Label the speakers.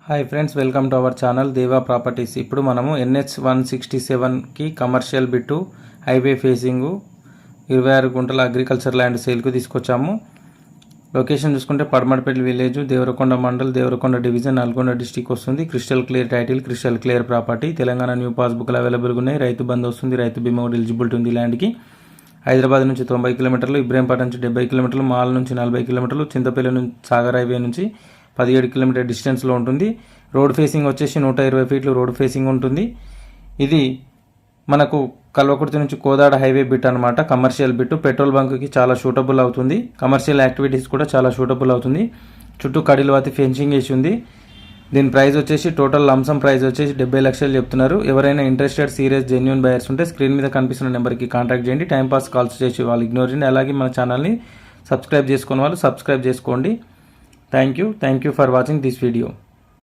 Speaker 1: Hi friends, welcome to our channel Deva properties. ఇప్పుడు మనము NH 167కి కమర్షియల్ బిట్టు హైవే ఫేసింగు 26 గుంటల అగ్రికల్చర్ ల్యాండ్ సేల్కు తీసుకొచ్చాము. లొకేషన్ చూసుకుంటే Padamatipalli village, Devarakonda mandal, Devarakonda division, Nalgonda district వస్తుంది. Crystal clear title, crystal clear property. Telangana new పాస్బుక్లు అవైలబుల్గా ఉన్నాయి. రైతు బంధు వస్తుంది, రైతు బీమా కూడా ఎలిజిబిలిటీ ఉంది. ల్యాండ్కి హైదరాబాద్ నుంచి 90 కిలోమీటర్లు, ఇబ్రహీంపట్నం నుంచి 70 కిలోమీటర్లు, మాల్ నుంచి 40 కిలోమీటర్లు, చింతపల్లి నుంచి సాగర్ హైవే నుంచి 17 కిలోమీటర్ డిస్టెన్స్లో ఉంటుంది. రోడ్ ఫేసింగ్ వచ్చేసి 120 ఫీట్లు రోడ్ ఫేసింగ్ ఉంటుంది. ఇది మనకు కల్వకుర్తి నుంచి కోదాడ హైవే బిట్ అనమాట. కమర్షియల్ బిట్, పెట్రోల్ బంక్కి చాలా సూటబుల్ అవుతుంది. కమర్షియల్ యాక్టివిటీస్ కూడా చాలా సూటబుల్ అవుతుంది. చుట్టూ కడిలవాతి ఫెన్సింగ్ వేసి ఉంది. దీని ప్రైస్ వచ్చేసి టోటల్ లంసమ్ ప్రైస్ వచ్చేసి 70 లక్షలు చెప్తున్నారు. ఎవరైనా ఇంట్రెస్టెడ్ సీరియస్ జెన్యూన్ బయర్స్ ఉంటే స్క్రీన్ మీద కనిపిస్తున్న నెంబర్కి కాంటాక్ట్ చేయండి. టైంపాస్ కాల్స్ చేసి వాళ్ళు ఇగ్నోర్ చేయండి. అలాగే మన ఛానల్ని సబ్స్క్రైబ్ చేసుకున్న వాళ్ళు సబ్స్క్రైబ్ చేసుకోండి. Thank you for watching this video.